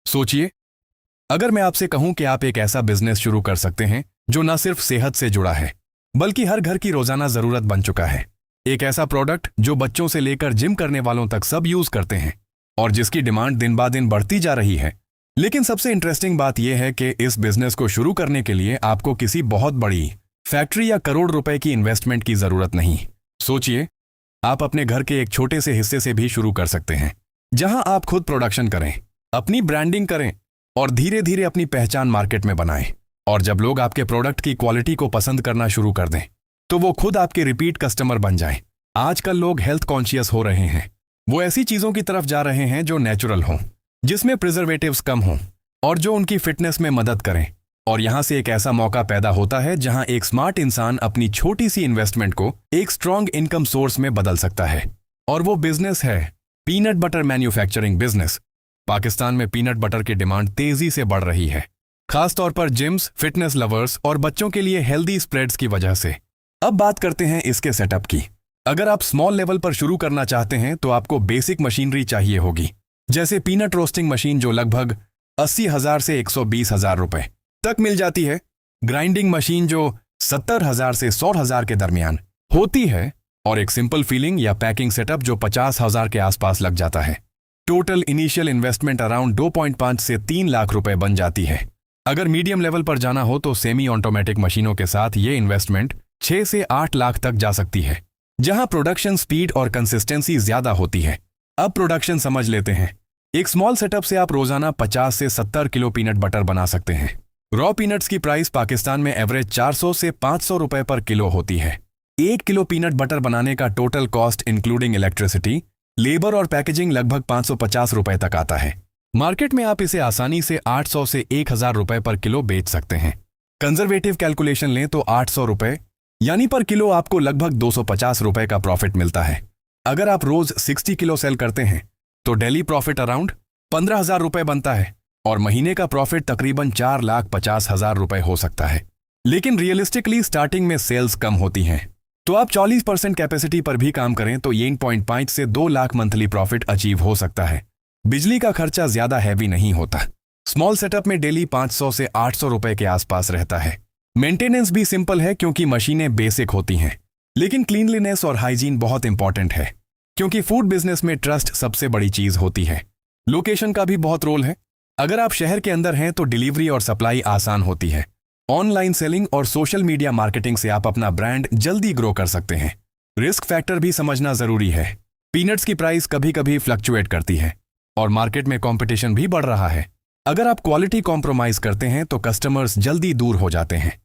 सोचिए, अगर मैं आपसे कहूं कि आप एक ऐसा बिजनेस शुरू कर सकते हैं जो न सिर्फ सेहत से जुड़ा है बल्कि हर घर की रोजाना जरूरत बन चुका है। एक ऐसा प्रोडक्ट जो बच्चों से लेकर जिम करने वालों तक सब यूज करते हैं और जिसकी डिमांड दिन ब दिन बढ़ती जा रही है। लेकिन सबसे इंटरेस्टिंग बात यह है कि इस बिजनेस को शुरू करने के लिए आपको किसी बहुत बड़ी फैक्ट्री या करोड़ रुपए की इन्वेस्टमेंट की जरूरत नहीं। सोचिए, आप अपने घर के एक छोटे से हिस्से से भी शुरू कर सकते हैं, जहां आप खुद प्रोडक्शन करें, अपनी ब्रांडिंग करें और धीरे धीरे अपनी पहचान मार्केट में बनाएं। और जब लोग आपके प्रोडक्ट की क्वालिटी को पसंद करना शुरू कर दें तो वो खुद आपके रिपीट कस्टमर बन जाएं। आजकल लोग हेल्थ कॉन्शियस हो रहे हैं। वो ऐसी चीजों की तरफ जा रहे हैं जो नेचुरल हों, जिसमें प्रिजर्वेटिव्स कम हों और जो उनकी फिटनेस में मदद करें। और यहां से एक ऐसा मौका पैदा होता है जहां एक स्मार्ट इंसान अपनी छोटी सी इन्वेस्टमेंट को एक स्ट्रांग इनकम सोर्स में बदल सकता है। और वो बिजनेस है peanut butter manufacturing business. Pakistan में पीनट बटर की डिमांड तेजी से बढ़ रही है, खासतौर पर जिम्स, फिटनेस लवर्स और बच्चों के लिए हेल्दी स्प्रेड्स की वजह से। अब बात करते हैं इसके सेटअप की। अगर आप स्मॉल लेवल पर शुरू करना चाहते हैं तो आपको बेसिक मशीनरी चाहिए होगी, जैसे पीनट रोस्टिंग मशीन जो लगभग 80,000 से 120,000 रुपए तक मिल जाती है, ग्राइंडिंग मशीन जो 70,000 से 100,000 के दरमियान होती है, और एक सिंपल फीलिंग या पैकिंग सेटअप जो 50,000 के आसपास लग जाता है। टोटल इनिशियल इन्वेस्टमेंट अराउंड 2.5 से 3 लाख रुपए बन जाती है। अगर मीडियम लेवल पर जाना हो तो सेमी ऑटोमेटिक मशीनों के साथ ये इन्वेस्टमेंट 6 से 8 लाख तक जा सकती है, जहां प्रोडक्शन स्पीड और कंसिस्टेंसी ज्यादा होती है। अब प्रोडक्शन समझ लेते हैं। एक स्मॉल सेटअप से आप रोजाना 50 से 70 किलो पीनट बटर बना सकते हैं। रॉ पीनट्स की प्राइस पाकिस्तान में एवरेज 400 से 500 रुपए पर किलो होती है। 1 किलो पीनट बटर बनाने का total cost including electricity, labour और पैकेजिंग लगभग 550 रुपए तक आता है। मार्केट में आप इसे आसानी से 800 से 1000 रुपए पर किलो बेच सकते हैं। कंजर्वेटिव कैलकुलेशन लें तो 800 रुपए यानी पर किलो आपको लगभग 250 रुपए का प्रॉफिट मिलता है। अगर आप रोज 60 किलो सेल करते हैं तो डेली प्रॉफिट अराउंड 15,000 रुपए बनता है और महीने का प्रॉफिट तकरीबन 4,50,000 रुपए हो सकता है। लेकिन रियलिस्टिकली स्टार्टिंग में सेल्स कम होती हैं, तो आप 40% कैपेसिटी पर भी काम करें तो 1.5 से 2 लाख मंथली प्रॉफिट अचीव हो सकता है। बिजली का खर्चा ज्यादा हैवी नहीं होता। स्मॉल सेटअप में डेली 500 से 800 रुपए के आसपास रहता है। मेंटेनेंस भी सिंपल है क्योंकि मशीनें बेसिक होती हैं, लेकिन क्लीनलीनेस और हाइजीन बहुत इंपॉर्टेंट है, क्योंकि फूड बिजनेस में ट्रस्ट सबसे बड़ी चीज होती है। लोकेशन का भी बहुत रोल है। अगर आप शहर के अंदर हैं तो डिलीवरी और सप्लाई आसान होती है। ऑनलाइन सेलिंग और सोशल मीडिया मार्केटिंग से आप अपना ब्रांड जल्दी ग्रो कर सकते हैं। रिस्क फैक्टर भी समझना जरूरी है। पीनट्स की प्राइस कभी कभी फ्लक्चुएट करती है और मार्केट में कंपटीशन भी बढ़ रहा है। अगर आप क्वालिटी कॉम्प्रोमाइज करते हैं तो कस्टमर्स जल्दी दूर हो जाते हैं।